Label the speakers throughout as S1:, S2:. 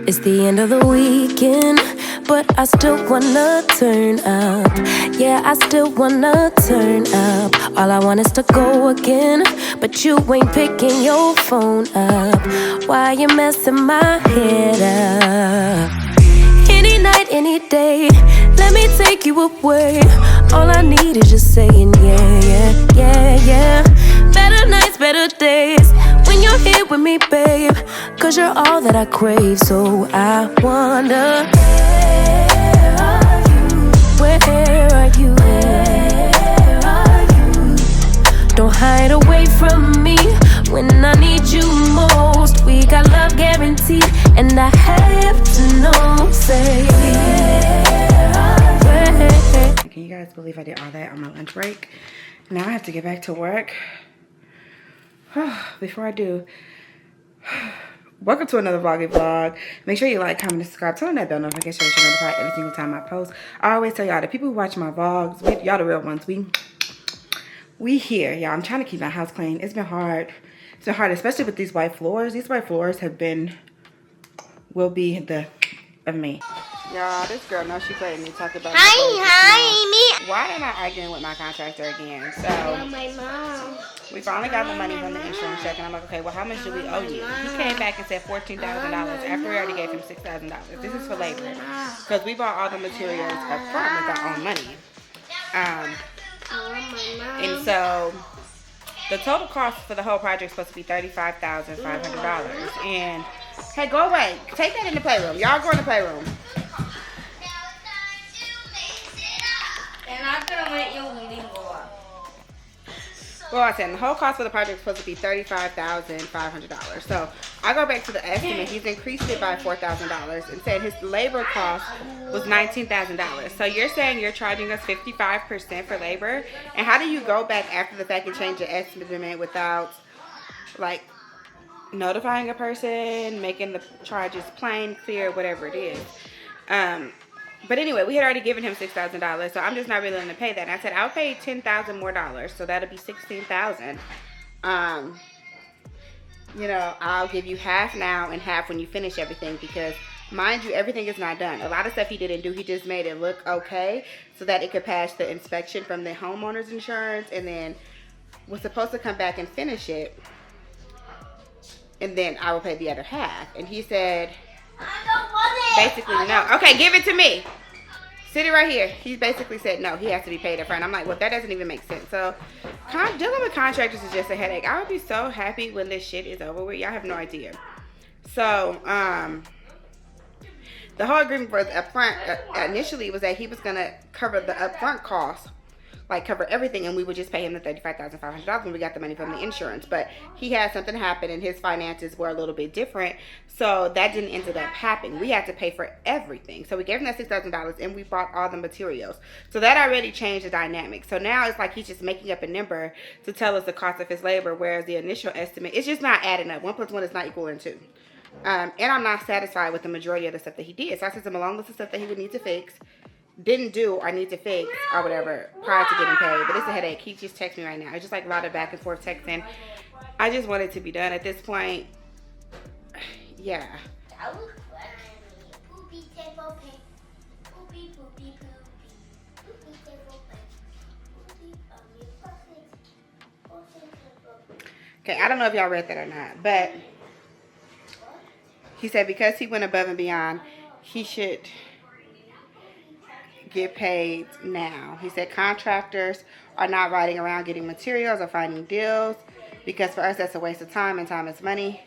S1: It's the end of the weekend, but I still wanna turn up. Yeah, I still wanna turn up. All I want is to go again, but you ain't picking your phone up. Why you messing my head up? Any night, any day, let me take you away. All I need is just saying yeah, yeah, yeah, yeah. Better nights, better days, when you're here with me, babe. Cause you're all that I crave, so I wonder, where are you? Where are you? Don't hide away from me when I need you most. We got love guaranteed, and I have to know, say, where?
S2: Can you guys believe I did all that on my lunch break? Now I have to get back to work. Before I do, welcome to another vlog. Make sure you like, comment, and subscribe. Turn on that bell notification so you're notified every single time I post. I always tell y'all, the people who watch my vlogs, y'all the real ones, we here, y'all. I'm trying to keep my house clean. It's been hard. It's been hard, especially with these white floors. These white floors will be the of me. Y'all, this girl knows she played me. Talk about
S3: Hi, me.
S2: Why am I arguing with my contractor again? So
S3: My mom.
S2: we finally got the money from the insurance check, and I'm like, okay, well, how much do we owe you? He came back and said $14,000 after we already gave him $6,000. This is for labor, because we bought all the materials up front with our own money. And so the total cost for the whole project is supposed to be $35,500. And hey, go away. Take that in the playroom. Y'all go in the playroom.
S3: And I'm gonna let you leave go up.
S2: Well, I said the whole cost for the project is supposed to be $35,500. So I go back to the estimate. He's increased it by $4,000 and said his labor cost was $19,000. So you're saying you're charging us 55% for labor? And how do you go back after the fact and change your estimate without, like, notifying a person, making the charges plain, clear, whatever it is? But anyway, we had already given him $6,000, so I'm just not willing to pay that. And I said I'll pay $10,000 more, so that'll be $16,000. You know, I'll give you half now and half when you finish everything, because mind you, everything is not done. A lot of stuff he didn't do. He just made it look okay so that it could pass the inspection from the homeowner's insurance, and then was supposed to come back and finish it, and then I will pay the other half. And he said, basically, no. Okay, give it to me. Sit it right here. He basically said no, he has to be paid up front. I'm like, well, that doesn't even make sense. So dealing with contractors is just a headache. I would be so happy when this shit is over with. Y'all have no idea. So the whole agreement for the upfront initially was that he was gonna cover the upfront costs, like cover everything, and we would just pay him the $35,500 when we got the money from the insurance. But he had something happen, and his finances were a little bit different, so that didn't end up happening. We had to pay for everything. So we gave him that $6,000, and we bought all the materials. So that already changed the dynamic. So now it's like he's just making up a number to tell us the cost of his labor, whereas the initial estimate, it's just not adding up. 1 + 1 is not equaling 2. And I'm not satisfied with the majority of the stuff that he did. So I sent him a long list of stuff that he would need to fix, didn't do or need to fix or whatever prior to getting paid. But it's a headache. He just texted me right now. It's just like a lot of back and forth texting. I just want it to be done at this point. Yeah. Okay, I don't know if y'all read that or not, but he said because he went above and beyond, he should get paid now. He said contractors are not riding around getting materials or finding deals, because for us that's a waste of time, and time is money.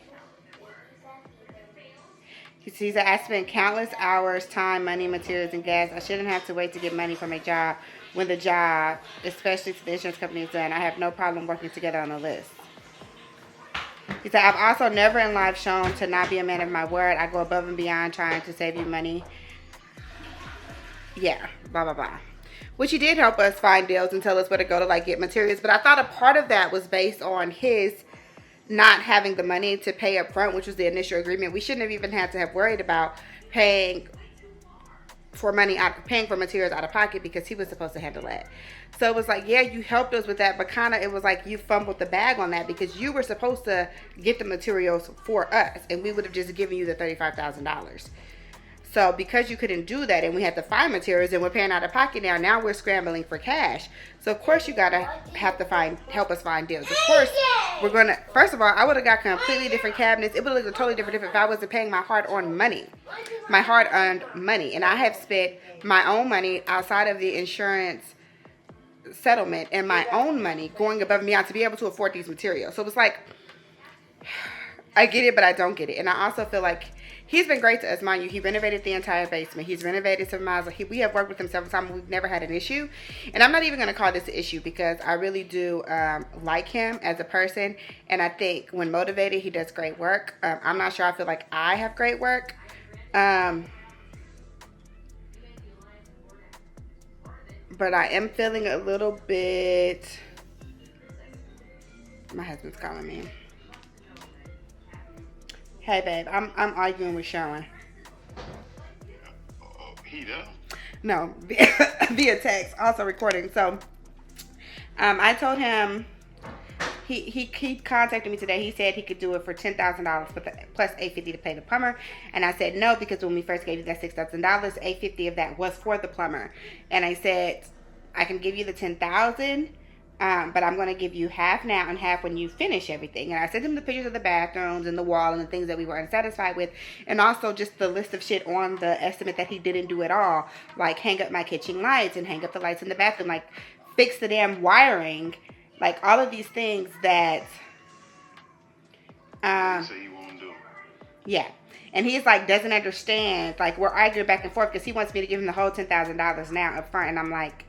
S2: He said I spent countless hours, time, money, materials, and gas. I shouldn't have to wait to get money from a job when the job, especially to the insurance company, is done. I have no problem working together on the list. He said I've also never in life shown to not be a man of my word. I go above and beyond trying to save you money. Yeah, blah, blah, blah. Which he did help us find deals and tell us where to go to, like, get materials. But I thought a part of that was based on his not having the money to pay up front, which was the initial agreement. We shouldn't have even had to have worried about paying for money out, paying for materials out of pocket because he was supposed to handle that. So it was like, yeah, you helped us with that, but kind of it was like you fumbled the bag on that because you were supposed to get the materials for us, and we would have just given you the $35,000. So because you couldn't do that, and we had to find materials, and we're paying out of pocket now we're scrambling for cash. So of course you gotta have to help us find deals. Of course we're gonna. First of all, I would have got completely different cabinets. It would have looked totally different if I wasn't paying my hard-earned money, and I have spent my own money outside of the insurance settlement and my own money going above and beyond to be able to afford these materials. So it was like, I get it, but I don't get it. And I also feel like he's been great to us, mind you. He renovated the entire basement. He's renovated some miles. We have worked with him several times. We've never had an issue. And I'm not even going to call this an issue because I really do like him as a person. And I think when motivated, he does great work. I'm not sure I feel like I have great work. But I am feeling a little bit... My husband's calling me. Hey, babe, I'm arguing with Sharon.
S4: He does?
S2: No, via text, also recording. So, I told him he contacted me today. He said he could do it for $10,000 plus $850 to pay the plumber, and I said no because when we first gave you that $6,000, $850 of that was for the plumber, and I said I can give you the $10,000. But I'm going to give you half now and half when you finish everything. And I sent him the pictures of the bathrooms and the wall and the things that we were unsatisfied with. And also just the list of shit on the estimate that he didn't do at all. Like hang up my kitchen lights and hang up the lights in the bathroom. Like fix the damn wiring. Like all of these things that...
S4: say he won't do.
S2: Yeah. And he's like, doesn't understand. Like we're arguing back and forth because he wants me to give him the whole $10,000 now up front. And I'm like...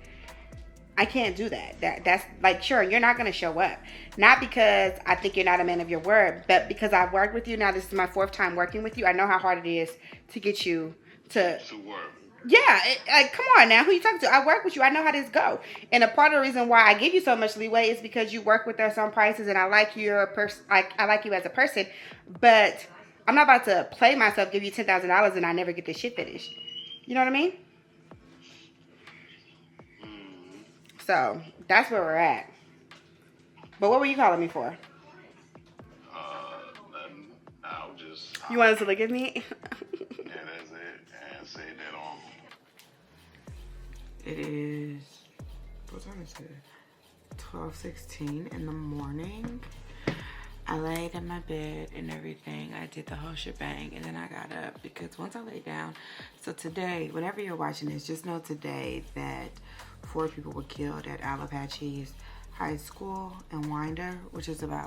S2: I can't do that. That's like, sure, you're not going to show up. Not because I think you're not a man of your word, but because I've worked with you. Now, this is my 4th time working with you. I know how hard it is to get you to
S4: work.
S2: Yeah, like, come on now. Who you talking to? I work with you. I know how this go. And a part of the reason why I give you so much leeway is because you work with us on prices, and I like you I like you as a person. But I'm not about to play myself, give you $10,000, and I never get this shit finished. You know what I mean? So, that's where we're at. But what were you calling me for?
S4: Nothing. I was just...
S2: You wanted to look at me?
S4: Yeah, that's it. And say that on.
S5: It is... What time is it? 12:16 in the morning. I laid in my bed and everything. I did the whole shebang, and then I got up because once I laid down... So today, whenever you're watching this, just know today that 4 people were killed at Alapache's High School in Winder,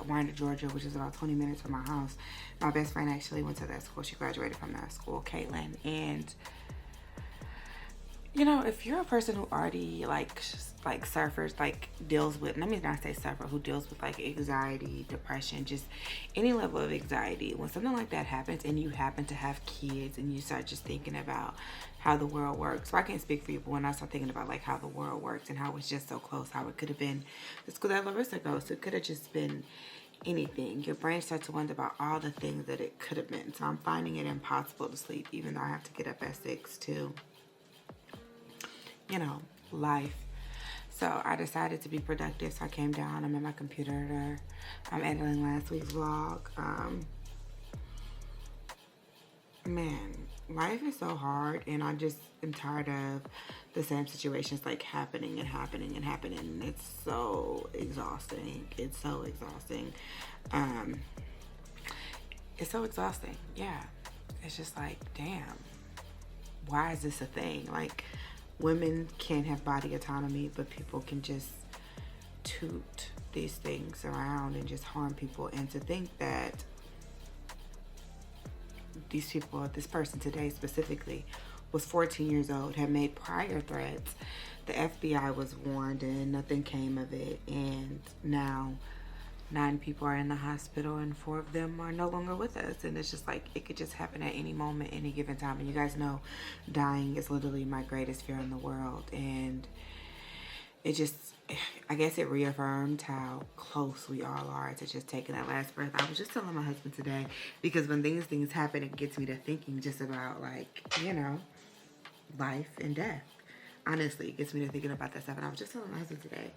S5: Winder, Georgia, which is about 20 minutes from my house. My best friend actually went to that school. She graduated from that school, Caitlin. And, you know, if you're a person who already, like suffers, like, deals with, let me not say suffer, who deals with, like, anxiety, depression, just any level of anxiety, when something like that happens and you happen to have kids and you start just thinking about how the world works. So I can't speak for you, but when I start thinking about, like, how the world works and how it's just so close, how it could have been the school that Larissa goes to, it could have just been anything. Your brain starts to wonder about all the things that it could have been. So I'm finding it impossible to sleep, even though I have to get up at 6 to, you know, life. So I decided to be productive. So I came down. I'm at my computer. I'm editing last week's vlog. Man, life is so hard, and I just am tired of the same situations like happening and happening and happening. And it's so exhausting. It's so exhausting. It's so exhausting. Yeah. It's just like, damn, why is this a thing? Like, women can't have body autonomy, but people can just toot these things around and just harm people. And to think that these people, this person today specifically, was 14 years old, had made prior threats. The FBI was warned and nothing came of it. And now 9 people are in the hospital and 4 of them are no longer with us. And it's just like, it could just happen at any moment, any given time. And you guys know dying is literally my greatest fear in the world. And it just, I guess it reaffirmed how close we all are to just taking that last breath. I was just telling my husband today, because when these things happen, it gets me to thinking just about, like, you know, life and death. Honestly, it gets me to thinking about that stuff. And I was just telling my husband today,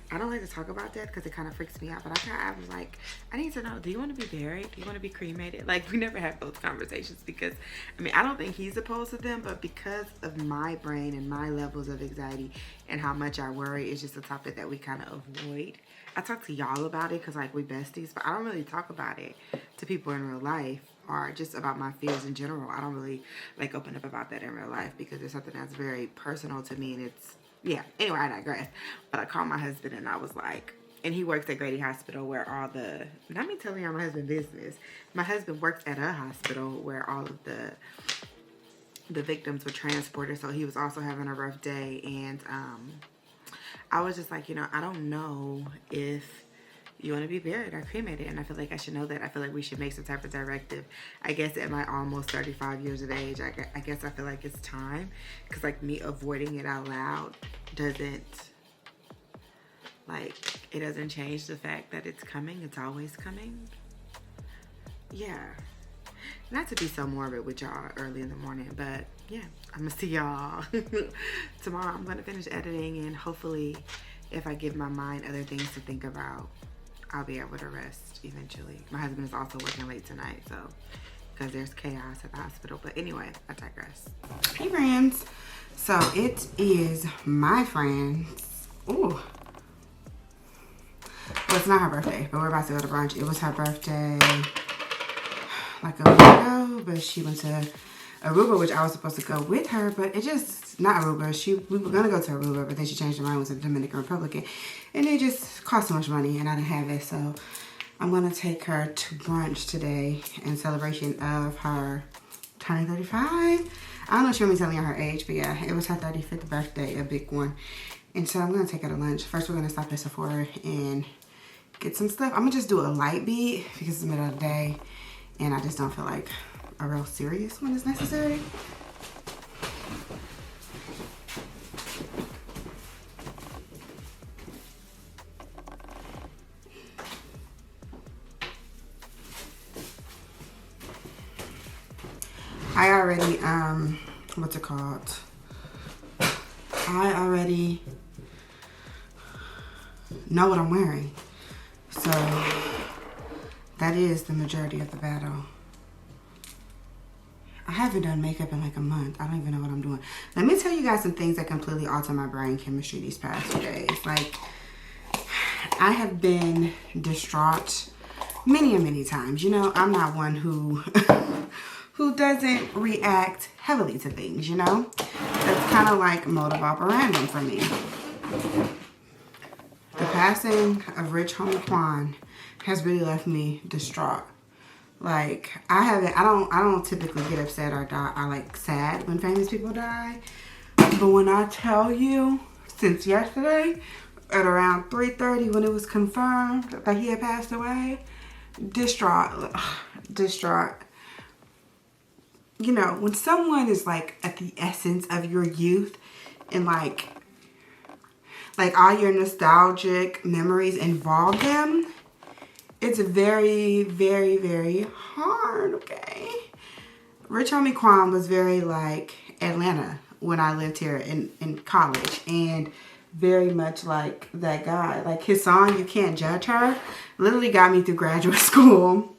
S5: I don't like to talk about that because it kind of freaks me out. But I was like, I need to know, do you want to be buried? Do you want to be cremated? Like, we never have those conversations because, I mean, I don't think he's opposed to them, but because of my brain and my levels of anxiety and how much I worry, it's just a topic that we kind of avoid. I talk to y'all about it because, like, we besties, but I don't really talk about it to people in real life. Or just about my fears in general. I don't really like open up about that in real life because it's something that's very personal to me, and it's, yeah. Anyway, I digress. But I called my husband and I was like, and he works at Grady Hospital where all the, not me telling y'all my husband's business. My husband works at a hospital where all of the victims were transported. So he was also having a rough day, and I was just like, you know, I don't know if you want to be buried or cremated, and I feel like I should know that. I feel like we should make some type of directive. I guess at my almost 35 years of age, I guess I feel like it's time, because like me avoiding it out loud doesn't, like, it doesn't change the fact that it's coming. It's always coming. Yeah, not to be so morbid with y'all early in the morning, but yeah, I'm gonna see y'all tomorrow. I'm gonna finish editing, and hopefully if I give my mind other things to think about, I'll be able to rest eventually. My husband is also working late tonight, so, because there's chaos at the hospital. But anyway, I digress. Hey friends, so it is my friend's, ooh, well, it's not her birthday, but we're about to go to brunch. It was her birthday like a week ago, but she went to Aruba, which I was supposed to go with her, but it just, not Aruba. We were gonna go to Aruba, but then she changed her mind, went to the Dominican Republic, and it just cost so much money, and I didn't have it, so I'm gonna take her to brunch today in celebration of her turning 35. I don't know if she want me telling her age, but yeah, it was her 35th birthday, a big one, and so I'm gonna take her to lunch. First, we're gonna stop at Sephora and get some stuff. I'm gonna just do a light beat because it's the middle of the day, and I just don't feel like a real serious one is necessary. I already, what's it called? I already know what I'm wearing. So that is the majority of the battle. I haven't done makeup in like a month. I don't even know what I'm doing. Let me tell you guys some things that completely alter my brain chemistry these past few days. Like, I have been distraught many times. You know, I'm not one who who doesn't react heavily to things, you know? That's kind of like modus operandi for me. The passing of Rich Homie Quan has really left me distraught. Like, I don't typically get upset or die. I like sad when famous people die. But when I tell you, since yesterday, at around 3:30 when it was confirmed that he had passed away, distraught. You know, when someone is like at the essence of your youth and like all your nostalgic memories involve them, it's very hard, okay? Rich Homie Quan was very like Atlanta when I lived here in college, and very much like that guy. Like, his song, You Can't Judge Her, literally got me through graduate school.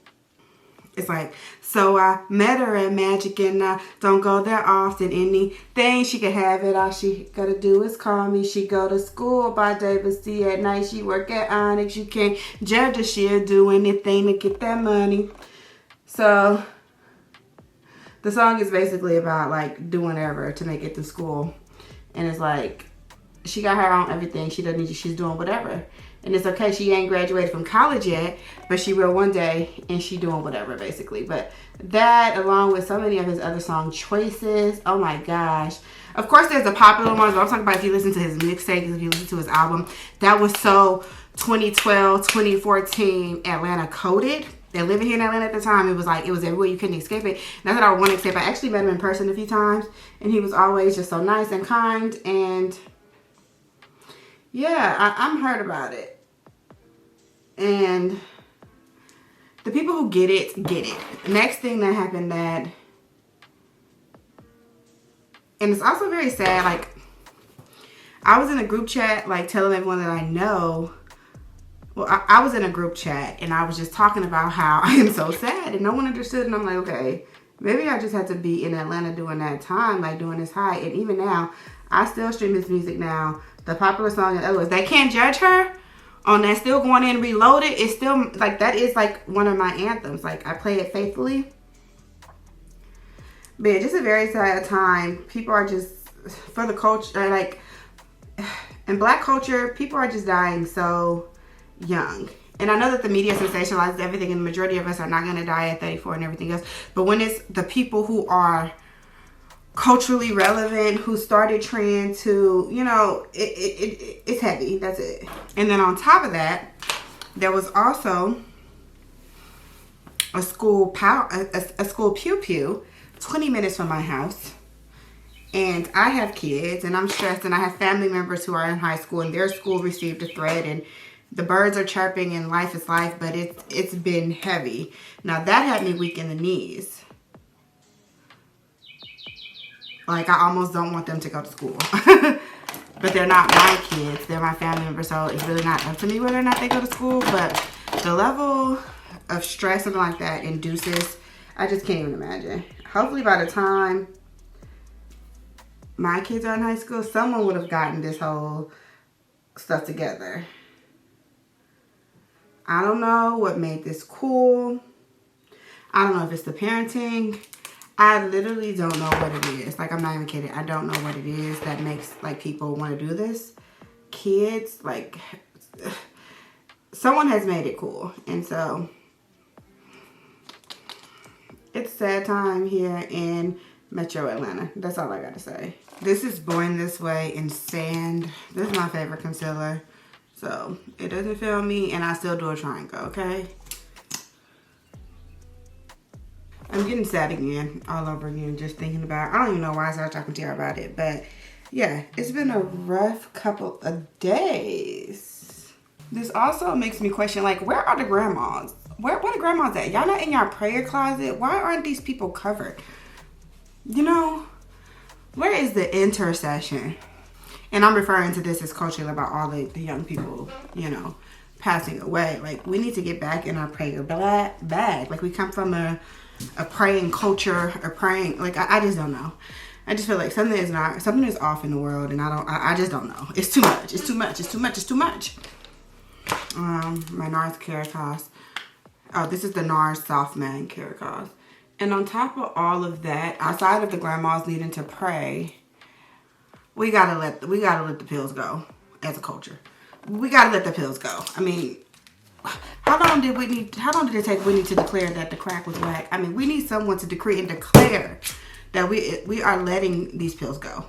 S5: It's like, so I met her at Magic and I don't go there often. Anything she can have it, all she gotta do is call me. She go to school by day, but see at night she work at Onyx. You can't judge her, she'll do anything to get that money. So the song is basically about like doing whatever to make it to school. And it's like, she got her own everything. She doesn't need you, she's doing whatever. And it's okay, she ain't graduated from college yet, but she will one day, and she doing whatever, basically. But that, along with so many of his other song choices, oh my gosh. Of course, there's the popular ones, but I'm talking about if you listen to his mixtape, if you listen to his album, that was so 2012, 2014 Atlanta coded. They're living here in Atlanta at the time. It was like, it was everywhere, you couldn't escape it. Not that I want to escape. I actually met him in person a few times, and he was always just so nice and kind, and yeah, I'm hurt about it. And the people who get it, get it. Next thing that happened that
S2: And it's also very sad. Like, I was in a group chat, like, telling everyone that I know. Well, I was in a group chat, and I was just talking about how I am so sad, and no one understood. And I'm like, okay, maybe I just had to be in Atlanta during that time, like, during this high. And even now, I still stream his music now. The popular song in other words, They Can't Judge Her, on that Still Going In Reloaded, it's still, like, that is, like, one of my anthems. Like, I play it faithfully. But yeah, just a very sad time. People are just, for the culture, like, in Black culture, people are just dying so young. And I know that the media sensationalizes everything, and the majority of us are not going to die at 34 and everything else. But when it's the people who are culturally relevant, who started trends, who, you know, it's heavy. That's it. And then on top of that, there was also a school pew pew 20 minutes from my house. And I have kids, and I'm stressed, and I have family members who are in high school, and their school received a threat, and the birds are chirping, and life is life, but it's been heavy. Now, that had me weak in the knees. Like, I almost don't want them to go to school. But they're not my kids. They're my family members, so it's really not up to me whether or not they go to school. But the level of stress, something like that, induces, I just can't even imagine. Hopefully by the time my kids are in high school, someone would have gotten this whole stuff together. I don't know what made this cool. I don't know if it's the parenting. I literally don't know what it is. Like, I'm not even kidding. I don't know what it is that makes, like, people want to do this. Kids, like, someone has made it cool. And so, it's a sad time here in Metro Atlanta. That's all I got to say. This is Born This Way in Sand. This is my favorite concealer. So, it doesn't fail me, and I still do a triangle, okay? I'm getting sad again, all over again, just thinking about, I don't even know why I started talking to you about it, but yeah, it's been a rough couple of days. This also makes me question, like, where are the grandmas? Where the grandmas at? Y'all not in your prayer closet? Why aren't these people covered? You know, where is the intercession? And I'm referring to this as culturally about all the young people, you know, passing away. Like, we need to get back in our prayer bag. Like, we come from a praying culture, a praying, like, I just don't know. I just feel like something is off in the world, and I just don't know. It's too much. It's too much. It's too much. It's too much. My NARS Caritas. Oh, this is the NARS Soft Man Caritas. And on top of all of that, outside of the grandmas needing to pray, we gotta let the pills go as a culture. We gotta let the pills go. I mean, how long did it take Whitney to declare that the crack was whack? I mean, we need someone to decree and declare that we are letting these pills go.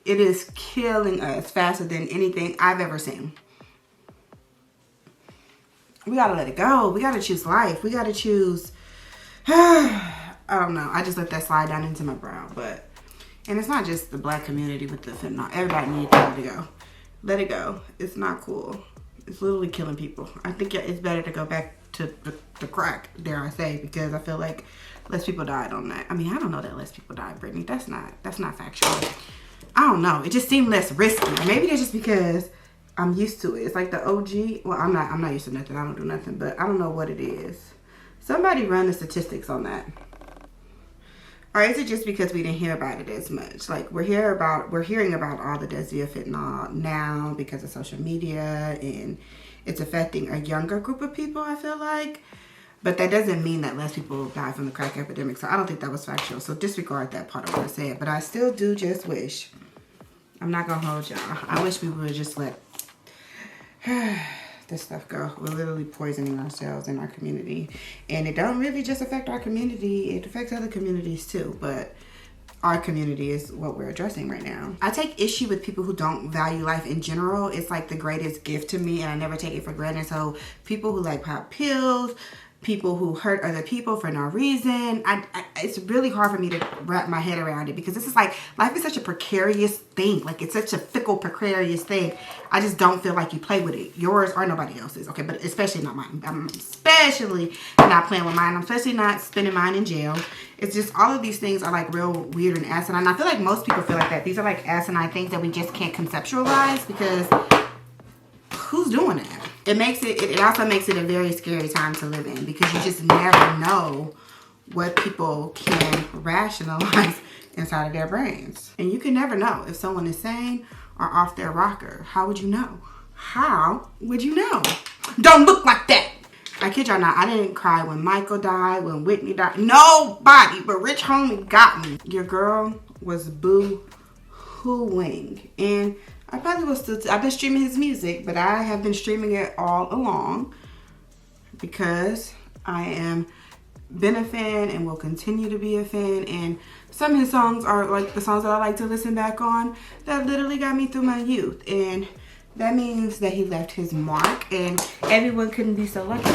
S2: It is killing us faster than anything I've ever seen. We gotta let it go. We gotta choose life. We gotta choose. I don't know. I just let that slide down into my brow, but. And it's not just the Black community with the fentanyl. Everybody needs to let it go. Let it go. It's not cool. It's literally killing people. I think it's better to go back to the crack, dare I say, because I feel like less people died on that. I mean, I don't know that less people died, Brittany. That's not factual. I don't know. It just seemed less risky. Maybe that's just because I'm used to it. It's like the OG. Well, I'm not used to nothing. I don't do nothing, but I don't know what it is. Somebody run the statistics on that. Or is it just because we didn't hear about it as much? Like, we're hearing about all the deaths via fentanyl now because of social media, and it's affecting a younger group of people, I feel like. But that doesn't mean that less people die from the crack epidemic. So I don't think that was factual. So disregard that part of what I said. But I still do just wish. I'm not going to hold y'all. I wish we would just let this stuff go. We're literally poisoning ourselves in our community. And it don't really just affect our community. It affects other communities too. But our community is what we're addressing right now. I take issue with people who don't value life in general. It's like the greatest gift to me, and I never take it for granted. So people who like pop pills, people who hurt other people for no reason. It's really hard for me to wrap my head around it because this is like, life is such a precarious thing. Like, it's such a fickle, precarious thing. I just don't feel like you play with it. Yours or nobody else's. Okay, but especially not mine. I'm especially not playing with mine. I'm especially not spending mine in jail. It's just all of these things are like real weird and asinine. And I feel like most people feel like that. These are like asinine things that we just can't conceptualize because who's doing that? It also makes it a very scary time to live in because you just never know what people can rationalize inside of their brains. And you can never know if someone is sane or off their rocker. How would you know? How would you know? Don't look like that. I kid y'all not, I didn't cry when Michael died, when Whitney died. Nobody but Rich Homie got me. Your girl was boo-hooing. And I probably will still, I've been streaming his music, but I have been streaming it all along because I am been a fan and will continue to be a fan. And some of his songs are like the songs that I like to listen back on that literally got me through my youth. And that means that he left his mark and everyone couldn't be so lucky.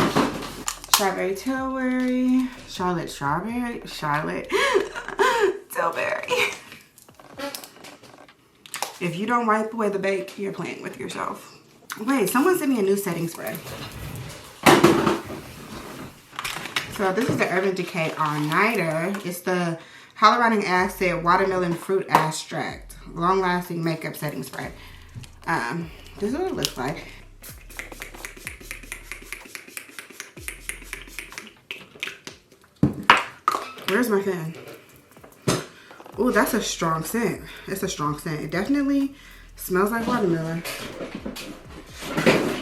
S2: Strawberry Tilbury, Charlotte Tilbury. If you don't wipe away the bake, you're playing with yourself. Wait, someone sent me a new setting spray. So this is the Urban Decay All Nighter. It's the Hyaluronic Acid Watermelon Fruit Extract Long Lasting Makeup Setting Spray. This is what it looks like. Where's my fan? Oh, that's a strong scent. It's a strong scent. It definitely smells like watermelon.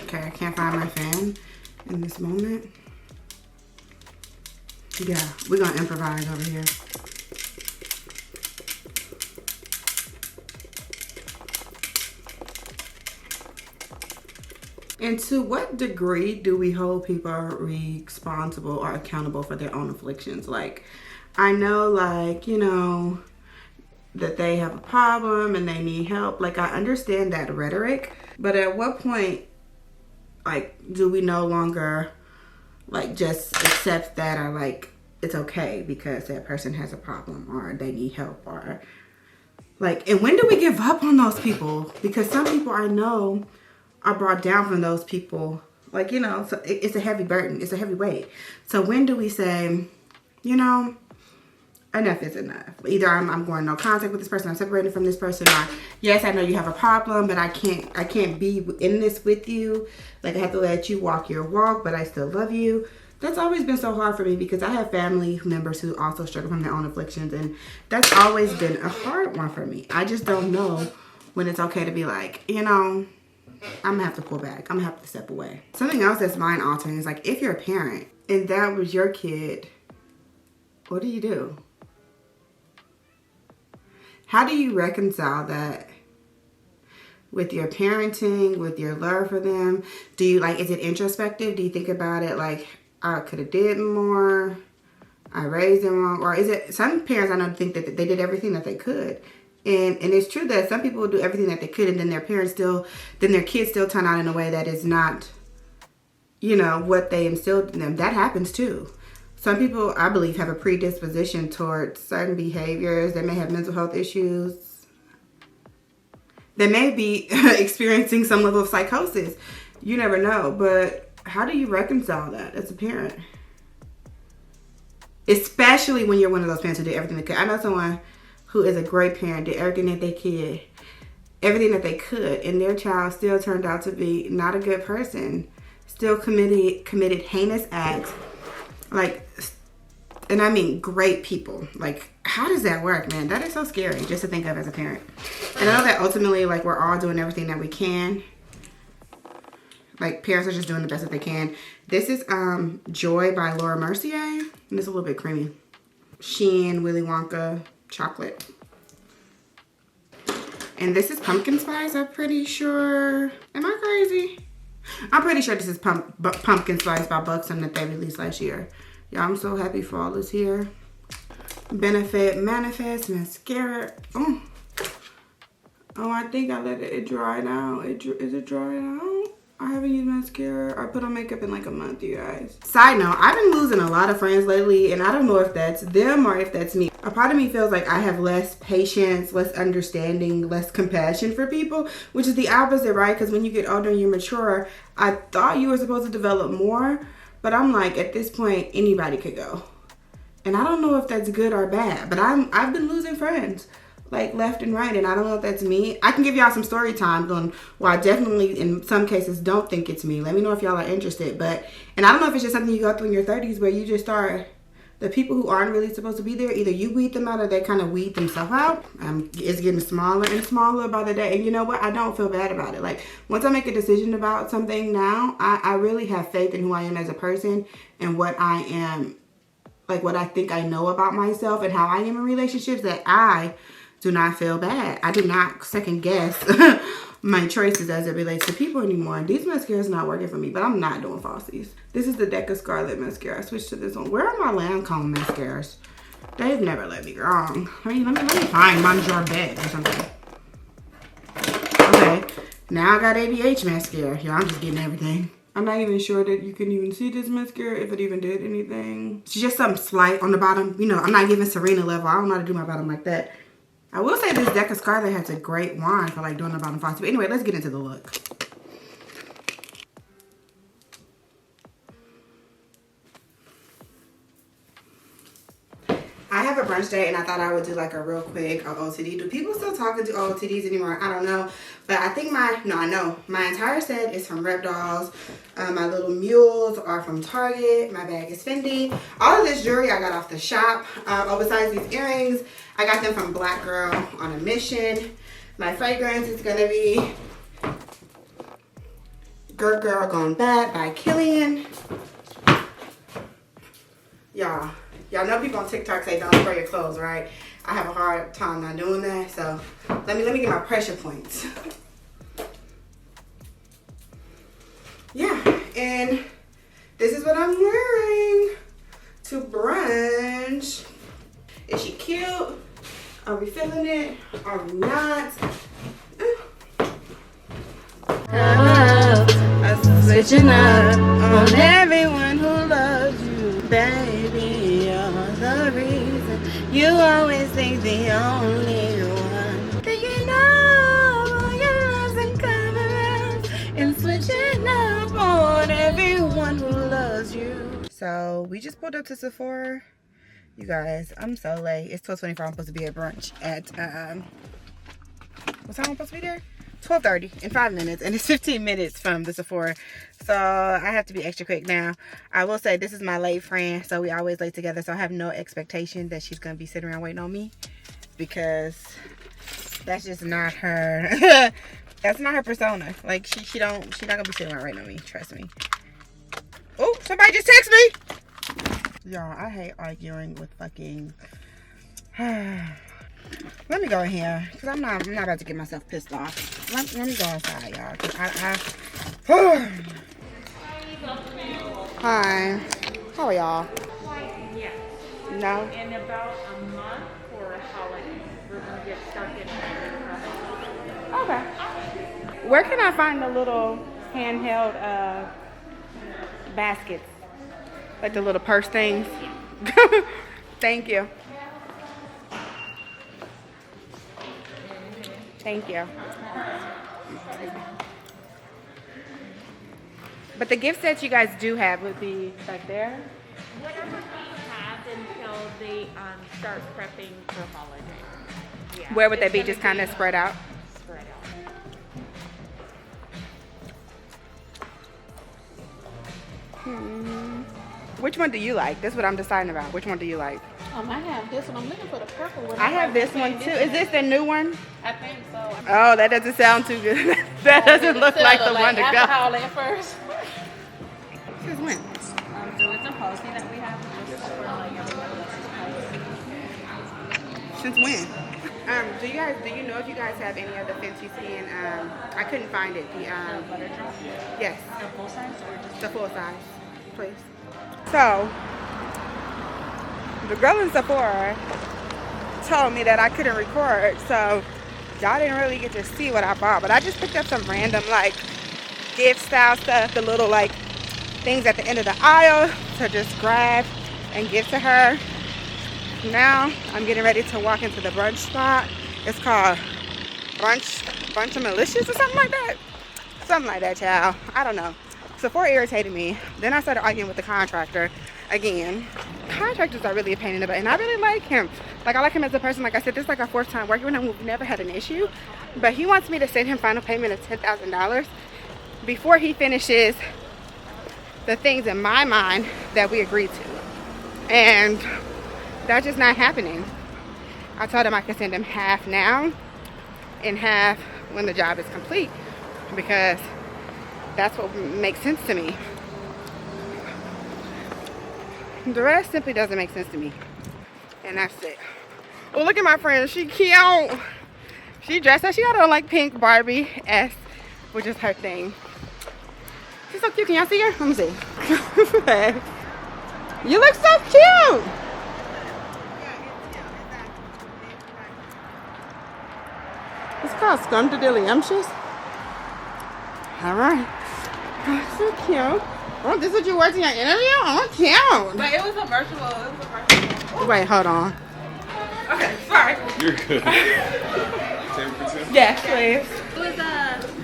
S2: Okay, I can't find my fan in this moment. Yeah, we're gonna improvise over here. And to what degree do we hold people responsible or accountable for their own afflictions? Like, I know, like, you know, that they have a problem and they need help. Like, I understand that rhetoric, but at what point, like, do we no longer, like, just accept that or, like, it's okay because that person has a problem or they need help or, like, and when do we give up on those people? Because some people I know are brought down from those people. Like, you know, so it's a heavy burden. It's a heavy weight. So when do we say, you know, enough is enough? Either I'm going no contact with this person, I'm separating from this person, or yes, I know you have a problem, but I can't be in this with you. Like, I have to let you walk your walk, but I still love you. That's always been so hard for me because I have family members who also struggle from their own afflictions, and that's always been a hard one for me. I just don't know when it's okay to be like, you know, I'm gonna have to pull back. I'm gonna have to step away. Something else that's mind altering is, like, if you're a parent and that was your kid, what do you do? How do you reconcile that with your parenting, with your love for them? Do you, like, is it introspective? Do you think about it like, I could have did more, I raised them wrong? Or is it, some parents I know think that they did everything that they could. And it's true that some people do everything that they could, and then their kids still turn out in a way that is not, you know, what they instilled in them. That happens too. Some people, I believe, have a predisposition towards certain behaviors. They may have mental health issues. They may be experiencing some level of psychosis. You never know. But how do you reconcile that as a parent? Especially when you're one of those parents who did everything they could. I know someone who is a great parent, did everything that they could, and their child still turned out to be not a good person, still committed heinous acts, like, and I mean great people. Like, how does that work, man? That is so scary just to think of as a parent. And I know that ultimately, like, we're all doing everything that we can. Like, parents are just doing the best that they can. This is Joy by Laura Mercier, and it's a little bit creamy. Shein Willy Wonka chocolate. And this is pumpkin spice, I'm pretty sure. Am I crazy? I'm pretty sure this is pumpkin spice by Buxom that they released last year. Y'all, I'm so happy fall is here. Benefit Manifest mascara. Oh, I think I let it dry now. Is it dry now? I haven't used mascara or put on makeup in like a month, you guys. Side note, I've been losing a lot of friends lately, and I don't know if that's them or if that's me. A part of me feels like I have less patience, less understanding, less compassion for people, which is the opposite, right? Because when you get older and you mature, I thought you were supposed to develop more, but I'm like, at this point, anybody could go. And I don't know if that's good or bad, but I've been losing friends. Like left and right, and I don't know if that's me. I can give y'all some story times on why I definitely in some cases don't think it's me. Let me know if y'all are interested. And I don't know if it's just something you go through in your 30s where you just start, the people who aren't really supposed to be there, either you weed them out or they kind of weed themselves out. It's getting smaller and smaller by the day, and you know what, I don't feel bad about it. Like once I make a decision about something now, I really have faith in who I am as a person and what I am, like what I think I know about myself and how I am in relationships, that I do not feel bad. I do not second guess my choices as it relates to people anymore. These mascaras not working for me, but I'm not doing falsies. This is the Deca Scarlet mascara. I switched to this one. Where are my Lancome mascaras? They've never let me wrong. I mean, let me find Bonjour Bed or something. Okay, now I got ABH mascara. Yeah, I'm just getting everything. I'm not even sure that you can even see this mascara, if it even did anything. It's just something slight on the bottom. You know, I'm not giving Serena level. I don't know how to do my bottom like that. I will say this Deca Scarlet has a great wand for like doing the bottom frosting. But anyway, let's get into the look. I have a brunch date and I thought I would do like a real quick OOTD. Do people still talk and do OOTDs anymore? I don't know. But I think I know. My entire set is from Rep Dolls. My little mules are from Target. My bag is Fendi. All of this jewelry I got off the shop. Besides these earrings, I got them from Black Girl on a Mission. My fragrance is going to be Good Girl Gone Bad by Killian. Y'all know people on TikTok say don't spray your clothes, right? I have a hard time not doing that, so let me get my pressure points. Yeah, and this is what I'm wearing to brunch. Is she cute? Are we feeling it? Are we not? Switching up on everyone who loves you, baby. You're the reason. You always think the only one. Thinking of all your loves and cover-ups and switching up on everyone who loves you. So we just pulled up to Sephora. You guys, I'm so late. It's 12:24. I'm supposed to be at brunch at what time am I supposed to be there? 12:30 in 5 minutes, and it's 15 minutes from the Sephora, so I have to be extra quick. Now I will say this is my late friend, so we always late together, so I have no expectation that she's gonna be sitting around waiting on me, because that's just not her. That's not her persona. Like she's not gonna be sitting around waiting on me, trust me. Oh, somebody just text me. Y'all, I hate arguing with fucking let me go in here, because I'm not about to get myself pissed off. Let me go inside, y'all, because Hi. How are y'all?
S6: Yes.
S2: No?
S6: In about a month for a holiday. We're going to get stuck in
S2: Okay. Where can I find the little handheld baskets? Like the little purse things? Thank you. Thank you. But the gift sets you guys do have would be back there?
S6: whatever we have until they start prepping for holiday. Yeah,
S2: Where would they
S6: it's
S2: be?
S6: gonna
S2: Just kind of spread out?
S6: Spread out.
S2: Which one do you like? That's what I'm deciding about. Which one do you like?
S3: I have this one. I'm looking for the purple one.
S2: I have this one too. Is this the new one?
S3: I think so.
S2: Oh, that doesn't sound too good. That doesn't look like the one to go.
S3: Alcohol at first.
S2: Since when?
S3: So it's a policy that we have just for like everybody else's.
S2: Since when? Do you know if you guys have any of the Fenty Skin? I couldn't find it. The
S3: Butter drop.
S2: yes,
S3: The full size or just
S2: the full size, please. So the girl in Sephora told me that I couldn't record, so y'all didn't really get to see what I bought. But I just picked up some random like gift style stuff, the little like things at the end of the aisle to just grab and give to her. Now I'm getting ready to walk into the brunch spot. It's called Bunch of Malicious or something like that. Something like that, child. I don't know. Sephora irritated me. Then I started arguing with the contractor again. Contractors are really a pain in the butt, and I really like him. Like, I like him as a person. Like I said, this is like our 4th time working with him. We've never had an issue. But he wants me to send him final payment of $10,000 before he finishes the things in my mind that we agreed to. And that's just not happening. I told him I could send him half now and half when the job is complete, because that's what makes sense to me. The rest simply doesn't make sense to me. And that's it. Oh, look at my friend. She cute. She dressed up. She got on like pink Barbie S, which is her thing. She's so cute. Can y'all see her? Let me see. You look so cute. It's called Schanel. Alright. Oh, so cute. Oh, this is what you wore to your interview? Oh, cute.
S6: But it was a virtual.
S2: Wait, hold on.
S6: Okay, sorry.
S7: You're good. 10%?
S2: Yes, please.
S6: It was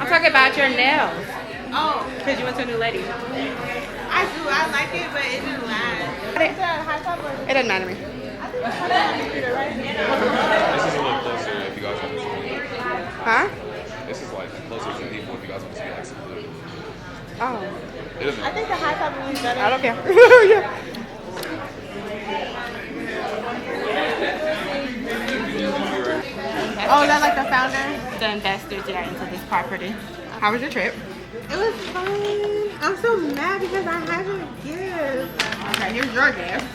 S3: I'm talking about your nails.
S6: Oh,
S3: Because you went to a new lady.
S6: I do. I like it, but it didn't last.
S2: It doesn't matter to me.
S7: This is a little closer if you guys want to see.
S2: Huh?
S7: This is like closer to people if you guys want to see like secluded.
S2: Oh.
S7: It doesn't.
S6: I think the high top one is better.
S2: I don't care. Yeah.
S6: Oh, is that like the founder? The investors, yeah, into this property.
S2: How was your trip?
S6: It was fun. I'm so mad because I haven't gift.
S2: Okay, here's your gift.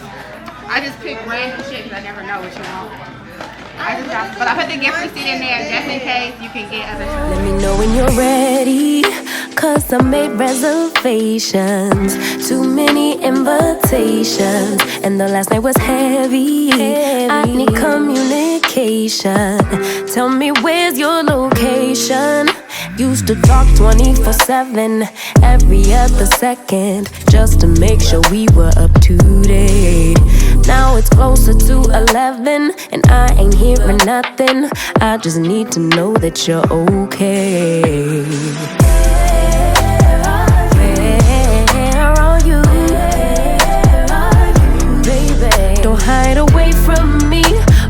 S2: I just picked random shit because I never know what you want. But I put the gift receipt in there just in case you can get other shit.
S1: Let me know when you're ready, 'cause I made reservations. Too many invitations, and the last night was heavy. I need communication. Tell me where's your location. Used to talk 24/7, every other second, just to make sure we were up to date. Now it's closer to 11, and I ain't hearing nothing. I just need to know that you're okay. Where are you, baby? Don't hide away from me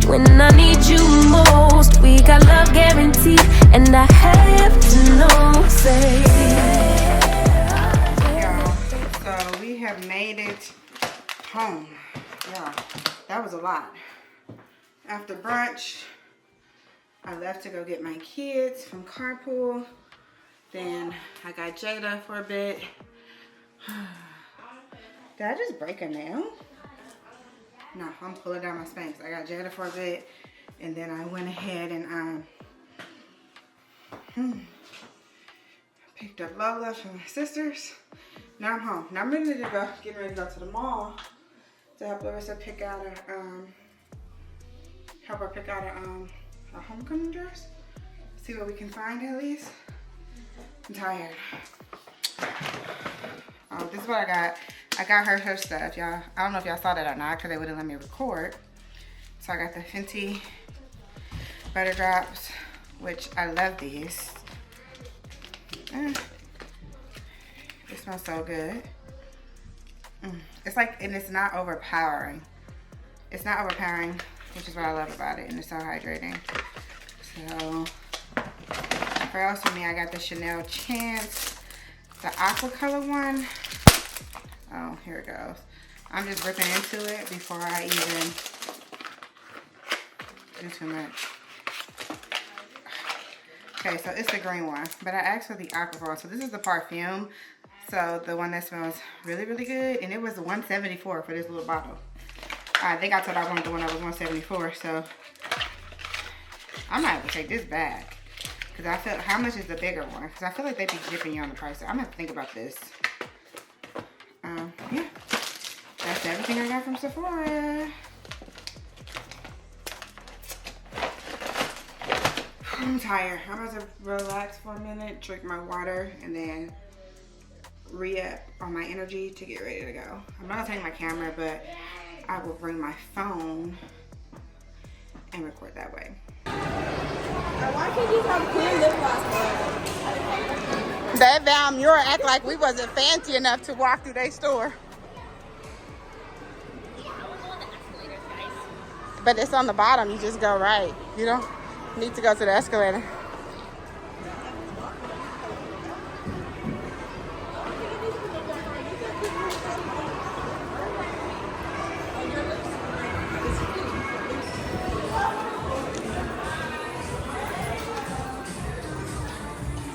S1: when I need you most. We got love guaranteed, and I have to know, say.
S2: Y'all, so we have made it home. Yeah, that was a lot. After brunch, I left to go get my kids from carpool. Then I got Jada for a bit. Did I just break a nail? No, I'm pulling down my Spanx. I got Jada for a bit, and then I went ahead and picked up Lola from my sisters. Now I'm home. Now I'm getting ready to go to the mall to help Larissa pick out a homecoming dress. See what we can find at least. I'm tired. Oh, this is what I got. I got her stuff, y'all. I don't know if y'all saw that or not, because they wouldn't let me record. So I got the Fenty Butter Drops, which I love these. It smells so good. It's like, and it's not overpowering. It's not overpowering, which is what I love about it, and it's so hydrating. So, for else for me, I got the Schanel Chance, the aqua color one. Oh, here it goes. I'm just ripping into it before I even do too much. Okay, so it's the green one, but I asked for the aqua one. So this is the perfume. So the one that smells really, really good. And it was $174 for this little bottle. I think I told I wanted the one that was $174. So I might have to take this back. Because I feel, how much is the bigger one? Because I feel like they be jipping you on the price. So I'm going to have to think about this. Yeah. That's everything I got from Sephora. I'm tired. I'm about to relax for a minute, drink my water, and then re-up on my energy to get ready to go. I'm not gonna take my camera, but I will bring my phone and record that way.
S3: Why can't you have clear lip gloss?
S2: That Val Muir act like we wasn't fancy enough to walk through their store. But it's on the bottom, you just go right. You don't need to go to the escalator.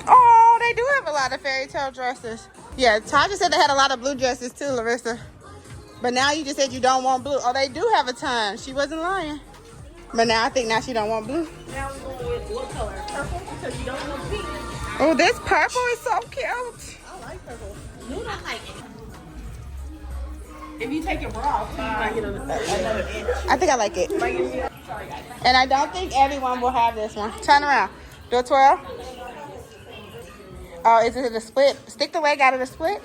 S2: Oh, they do have a lot of fairy tale dresses. Yeah, Tasha said they had a lot of blue dresses too, Larissa. But now you just said you don't want blue. Oh, they do have a ton. She wasn't lying. But now I think now she don't want blue.
S3: Now we're going with what color? Purple? Because you don't want pink.
S2: Oh, this purple is so cute.
S3: I like purple. You don't like it. If you take your bra off, you might get another inch.
S2: I think I like it.
S3: Sorry, guys.
S2: And I don't think everyone will have this one. Turn around. Do a twirl. Oh, is it a split? Stick the leg out of the split.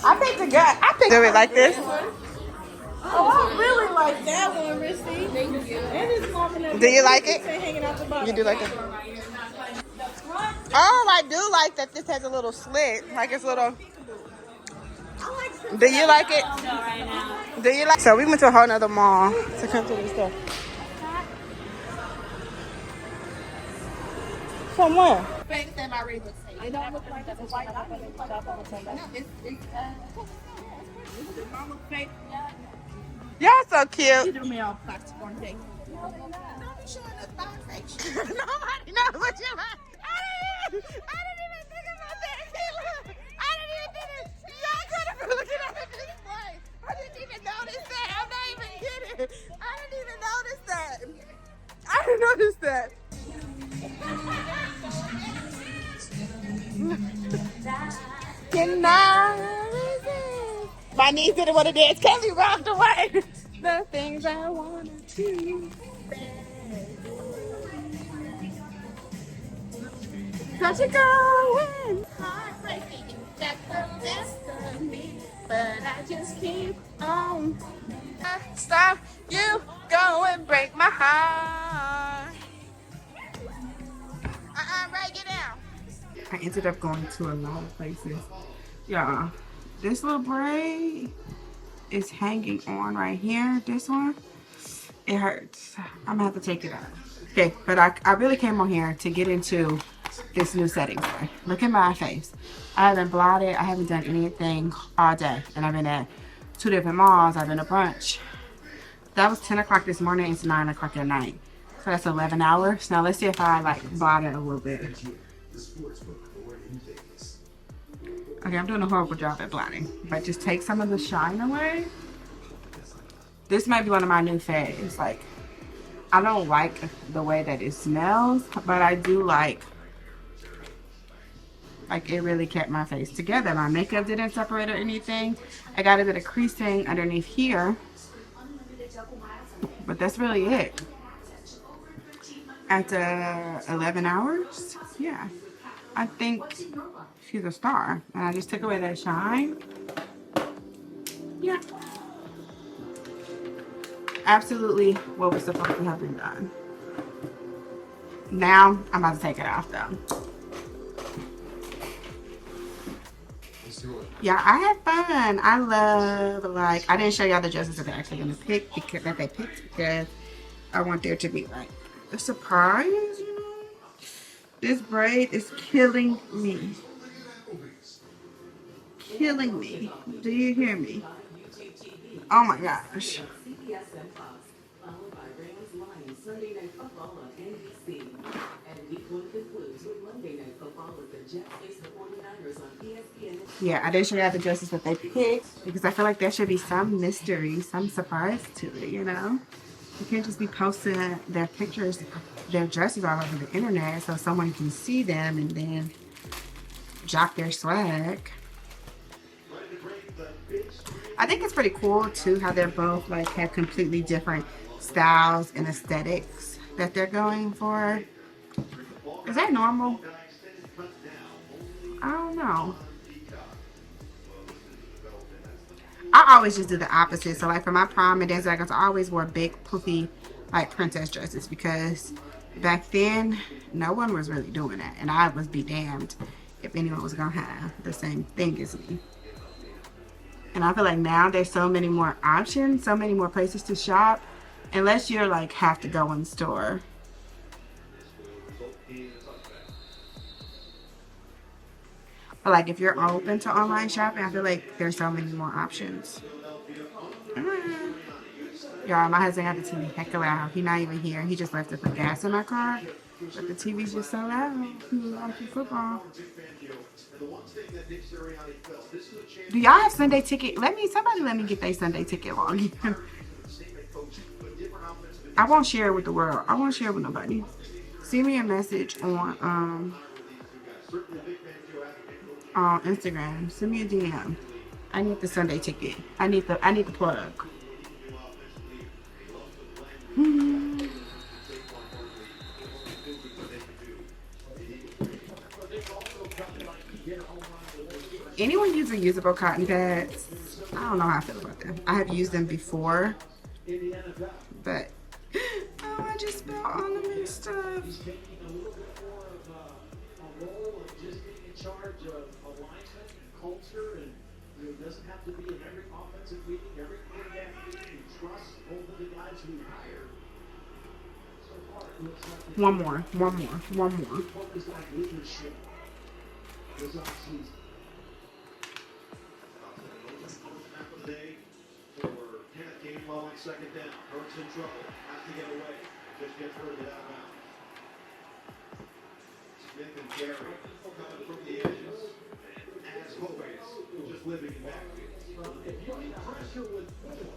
S2: I picked a gut. I picked. Do it like this.
S3: Oh, I really like that one, Missy. Thank you. And it's confident.
S2: Do you like it?
S3: Hanging out the bottom.
S2: You do like it. Oh, I do like that this has a little slit. Like it's little. Do you like it? Do you like? So we went to a whole nother mall to come to this stuff. From where?
S3: They don't look like that's a white dot.
S2: Y'all so cute.
S3: Do me all plastic one day.
S2: Nobody knows what you like. I didn't even think about that. I didn't even think it. Y'all could have been looking at it this way. I didn't even notice that. I'm not even kidding. I didn't even notice that. I didn't notice that. Can I resist? My niece didn't want to dance. Kelly rocked away. The things I want to do. How's it going? Heartbreaking, that's the best of me. But I just keep on. Stop you, go and break my heart. Right, get down. I ended up going to a lot of places. Y'all, this little braid is hanging on right here. This one, it hurts. I'm gonna have to take it out. Okay, but I really came on here to get into this new setting. Look at my face. I haven't blotted. I haven't done anything all day. And I've been at 2 different malls. I've been to brunch. That was 10 o'clock this morning. It's 9 o'clock at night. So that's 11 hours. Now let's see if I like blot it a little bit. Okay, I'm doing a horrible job at blotting. But just take some of the shine away. This might be one of my new faves. Like, I don't like the way that it smells, but I do like it really kept my face together. My makeup didn't separate or anything. I got a bit of creasing underneath here, but that's really it. After 11 hours, yeah, I think she's a star. And I just took away that shine. Yeah. Absolutely what was supposed to have been done. Now, I'm about to take it off though. Yeah, I had fun. I love, like, I didn't show y'all the dresses that they're actually gonna pick because I want there to be like a surprise, you know? This braid is killing me. Killing me. Do you hear me? Oh my gosh. Yeah, I didn't show you the dresses that they picked because I feel like there should be some mystery, some surprise to it, you know? You can't just be posting their pictures, their dresses all over the internet so someone can see them and then jock their swag. I think it's pretty cool too how they're both like have completely different styles and aesthetics that they're going for. Is that normal? I don't know. I always just do the opposite. So like for my prom and dance, like I always wore big poofy like princess dresses because back then no one was really doing that, and I was be damned if anyone was gonna have the same thing as me. And I feel like now there's so many more options, so many more places to shop, unless you're like have to go in store. But like if you're open to online shopping, I feel like there's so many more options. Y'all, my husband got the TV heck loud. He's not even here. He just left to put gas in my car. But the TV's just so loud. He was watching football. Do y'all have Sunday ticket? Somebody let me get their Sunday ticket login. I won't share it with the world. I won't share it with nobody. Send me a message on Instagram. Send me a DM. I need the Sunday ticket. I need the plug. Anyone use reusable cotton pads? I don't know how I feel about them. I have used them before, but I just spilled all of this stuff. One more.
S8: Second down, Hurts in trouble, has to get away, just gets hurted out now. Smith and Jerry coming from the edges, as always, just living in backfield. If you need pressure with four,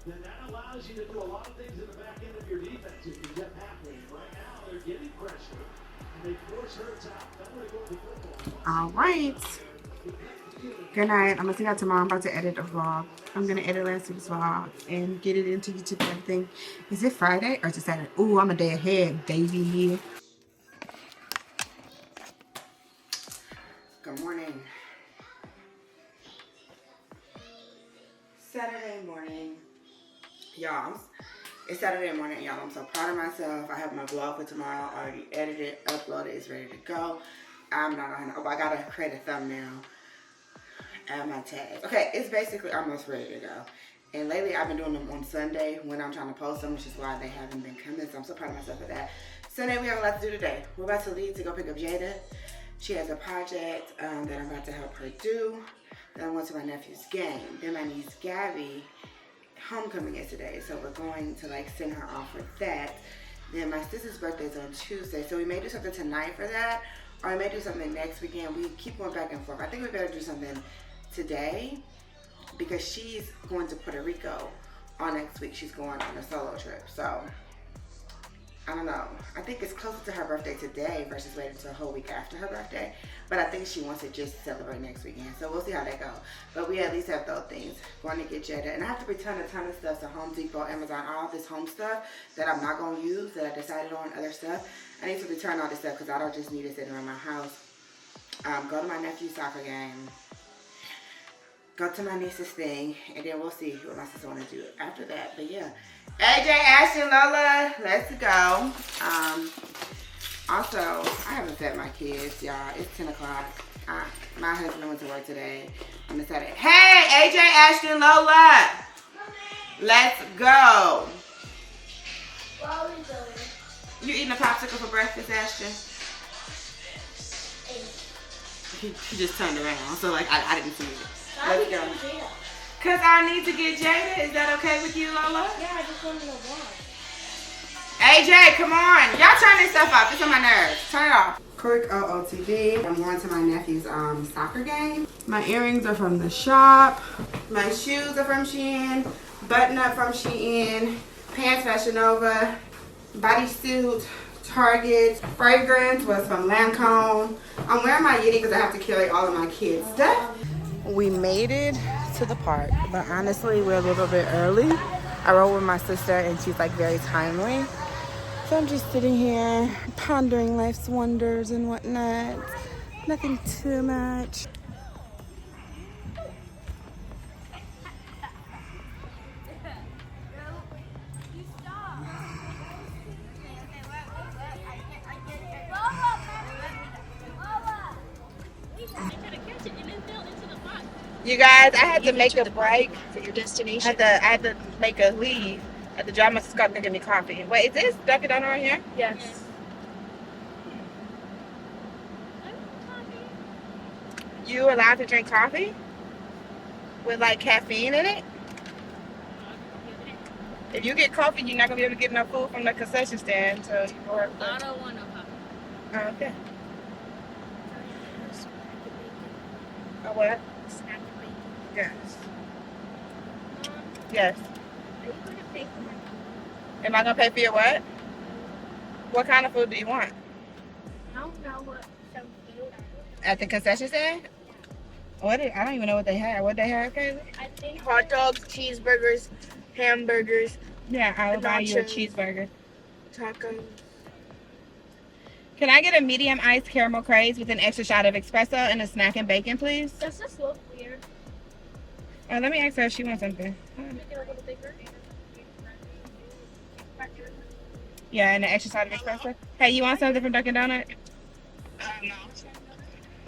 S8: then that allows you to do a lot of things in the back end of your defense if you get halfway. Right now, they're getting pressure, and they force Hurts out. That would go to football.
S2: All right. Good night. I'm gonna see y'all tomorrow. I'm about to edit a vlog. I'm gonna edit last week's vlog and get it into YouTube and everything. Is it Friday or is it Saturday? Ooh, I'm a day ahead, baby. Good morning. Saturday morning. Y'all, it's Saturday morning, y'all. I'm so proud of myself. I have my vlog for tomorrow. I already edited, uploaded, it's ready to go. I'm not gonna, I gotta create a thumbnail. Add my tags. Okay, it's basically almost ready to go. And lately I've been doing them on Sunday when I'm trying to post them, which is why they haven't been coming. So I'm so proud of myself for that. Sunday we have a lot to do today. We're about to leave to go pick up Jada. She has a project that I'm about to help her do. Then I went to my nephew's game. Then my niece Gabby, homecoming is today. So we're going to like send her off with that. Then my sister's birthday is on Tuesday. So we may do something tonight for that. Or I may do something next weekend. We keep going back and forth. I think we better do something today because she's going to Puerto Rico on next week. She's going on a solo trip. So I don't know. I think it's closer to her birthday today versus waiting until a whole week after her birthday. But I think she wants to just celebrate next weekend. So we'll see how that goes. But we at least have those things. Going to get Jada. And I have to return a ton of stuff to Home Depot, Amazon, all this home stuff that I'm not going to use, that I decided on, other stuff. I need to return all this stuff because I don't just need it sitting around my house. Go to my nephew's soccer game. Go to my niece's thing, and then we'll see what my sister want to do after that. But yeah, AJ, Ashton, Lola, let's go. Also, I haven't fed my kids, y'all. It's 10 o'clock. My husband went to work today on the Saturday. Hey, AJ, Ashton, Lola, let's go.
S9: What are we doing?
S2: You eating a popsicle for breakfast, Ashton? He just turned around, so like I didn't see it. Let's go. Cause I need to get Jada. Is that okay with you, Lola?
S9: Yeah, I just wanted to watch.
S2: AJ, come on. Y'all turn this stuff off. It's on my nerves. Turn it off. Quick OOTD. I'm going to my nephew's soccer game. My earrings are from the shop. My shoes are from Shein. Button up from Shein. Pants Fashion Nova. Bodysuit Target. Fragrance was from Lancome. I'm wearing my Yeti because I have to carry all of my kids' stuff. We made it to the park, but honestly, we're a little bit early. I rode with my sister and she's like very timely. So I'm just sitting here pondering life's wonders and whatnot.
S3: Nothing too much.
S2: You guys, I had to make a break.
S9: For your destination.
S2: I had to make a leave. I had to drive my sister to get me coffee. Wait, is this Dunkin' Donut right here?
S3: Yes.
S2: You allowed to drink coffee? With like caffeine in it? If you get coffee, you're not gonna be able to get enough food from the concession stand, so you go
S6: I don't want no coffee.
S2: Oh, okay. A what?
S9: Snack break.
S2: Yes. Yes.
S9: Are you going to pay for my
S2: Am I gonna pay for your what? What kind of food do you want?
S9: I don't know what some food.
S2: At the concession stand? I don't even know what they had. What they had, Kaylee?
S9: I think
S3: Hot dogs, cheeseburgers, hamburgers,
S2: Yeah, I will buy you a
S3: Nachos.
S2: cheeseburger.
S3: tacos.
S2: Can I get a medium iced caramel craze with an extra shot of espresso and a snack and bacon, please?
S9: does this look weird?
S2: Let me ask her if she wants something.
S9: Make it a little bigger.
S2: Yeah, and an extra shot of espresso. Hey, you want something from Dunkin' Donut?
S3: No.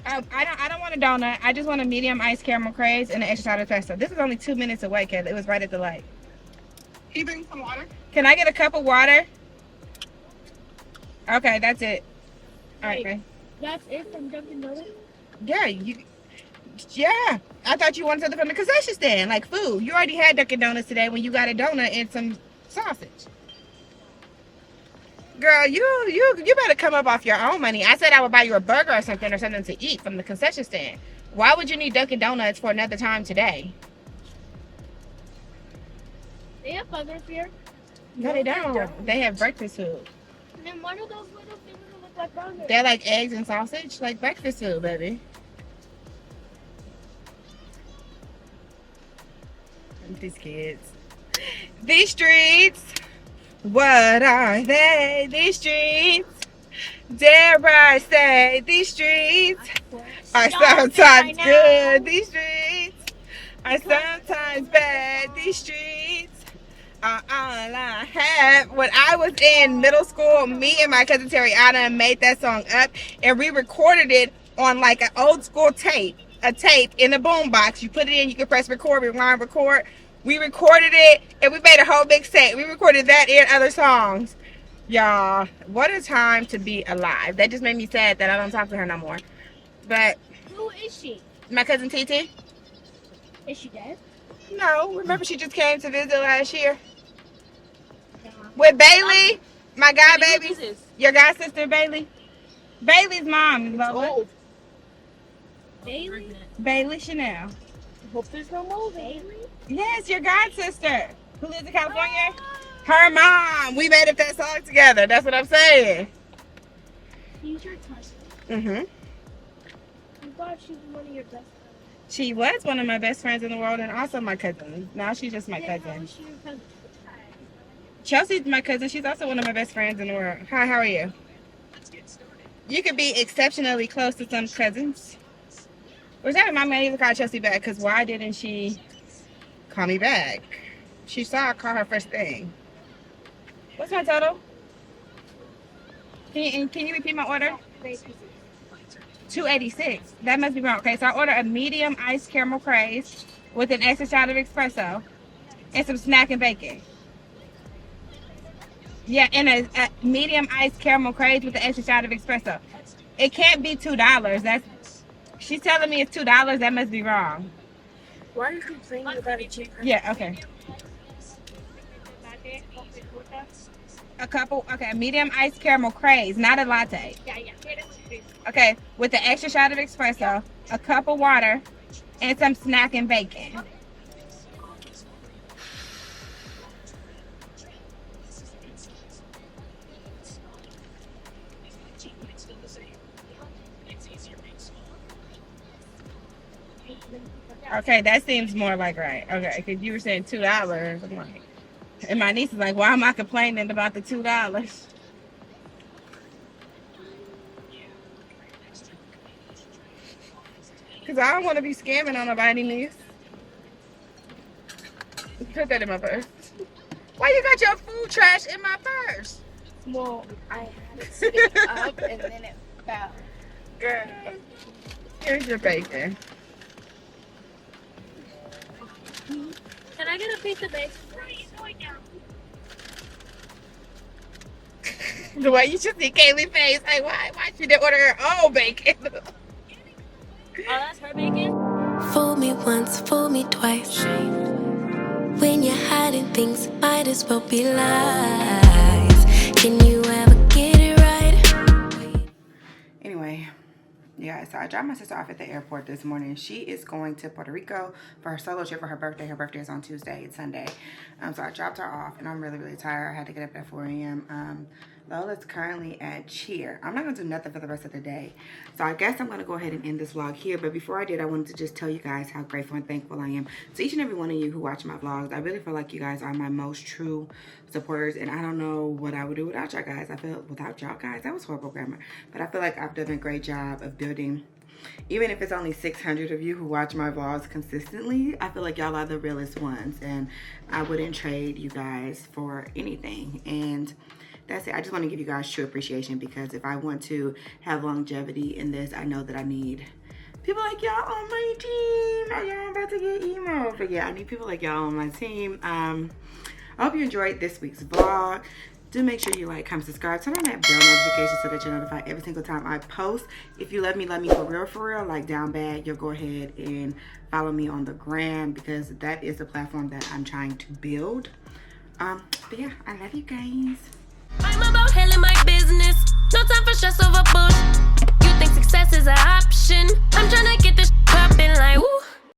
S2: I don't want a donut. I just want a medium iced caramel craze and an extra shot of espresso. This is only 2 minutes away, Kayla. It was right at the light.
S3: Can you bring some water?
S2: Can I get a cup of water? Okay, that's it. All right, babe.
S9: That's it from Dunkin' Donuts?
S2: Yeah. I thought you wanted something from the concession stand, like food. You already had Dunkin' Donuts today when you got a donut and some sausage. Girl, you better come up off your own money. I said I would buy you a burger or something to eat from the concession stand. Why would you need Dunkin' Donuts for another time today?
S9: They have burgers here.
S2: No, they don't. They have breakfast food.
S9: And then what are those little things that look like burgers?
S2: They're like eggs and sausage, like breakfast food, baby. These kids. These streets. What are they? These streets. Dare I say, these streets are sometimes good. These streets are sometimes bad. These streets are all I have. When I was in middle school, me and my cousin Terriana made that song up, and we recorded it on like an old school tape, a tape in a boom box. You put it in, you can press record, rewind, record. We recorded it, and we made a whole big set. We recorded that and other songs. Y'all, what a time to be alive. That just made me sad that I don't talk to her no more. But
S9: Who is she?
S2: my cousin TT,
S9: Is she dead?
S2: no, remember she just came to visit last year with Bailey, my god baby, your god sister Bailey. Bailey's mom, Lola.
S9: Bailey?
S2: Bailey Schanel.
S3: Hope there's no mold.
S9: Bailey?
S2: Yes, your god sister who lives in California. Her mom. We made up that song together. That's what I'm saying.
S9: She's your cousin.
S2: Mhm.
S9: I thought she was one of your best friends.
S2: She was one of my best friends in the world, and also my cousin. Now she's just my
S9: Then how
S2: cousin.
S9: is she your cousin?
S2: Chelsea's my cousin. She's also one of my best friends in the world. Hi, how are you? You could be exceptionally close to some cousins. Which that reminds me, I need to call Chelsea back, because why didn't she call me back? She saw I call her first thing. What's my total? Can you repeat my order? 286. That must be wrong. Okay, so I ordered a medium iced caramel craze with an extra shot of espresso and some snack and bacon. Yeah, and a medium iced caramel craze with an extra shot of espresso. It can't be $2. She's telling me it's $2. That must be wrong.
S3: Why are you complaining about it cheaper?
S2: Yeah, okay. A medium iced caramel craze, not a latte.
S9: Yeah.
S2: Okay, with the extra shot of espresso, a cup of water, and some snack and bacon. Okay, that seems more like right. Okay, because you were saying $2. I'm like, and my niece is like, why am I complaining about the $2?
S3: Because I don't want to be scamming on nobody, niece. Put that in my purse. Why you got your food trash in my purse?
S9: Well, I had it sitting up and then it fell.
S3: Girl, here's your bacon.
S9: Can I get a piece of bacon? Where are you going now?
S3: The way you should see Kaylee's face, like why she didn't order her own bacon?
S9: Oh, that's her bacon?
S1: Fool me once, fool me twice. When you're hiding things, might as well be lies. Can you ever get it right?
S5: Anyway, yeah, so I dropped my sister off at the airport this morning. She is going to Puerto Rico for her solo trip for her birthday. Her birthday is on Tuesday. It's Sunday. So I dropped her off, and I'm really, really tired. I had to get up at 4 a.m. Lola's currently at cheer. I'm not going to do nothing for the rest of the day. So I guess I'm going to go ahead and end this vlog here. But before I did, I wanted to just tell you guys how grateful and thankful I am to each and every one of you who watch my vlogs. I really feel like you guys are my most true supporters. And I don't know what I would do without y'all guys. I feel without y'all guys, that was horrible grammar. But I feel like I've done a great job of building, even if it's only 600 of you who watch my vlogs consistently, I feel like y'all are the realest ones. And I wouldn't trade you guys for anything. And that's it. I just want to give you guys true appreciation, because if I want to have longevity in this, I know that I need people like y'all on my team. Y'all about to get emo. But yeah, I need people like y'all on my team. I hope you enjoyed this week's vlog. Do make sure you like, comment, subscribe, turn on that bell notification so that you're notified every single time I post. If you love me for real, like down bad, you'll go ahead and follow me on the gram, because that is the platform that I'm trying to build. But yeah, I love you guys.
S1: I'm about handling my business.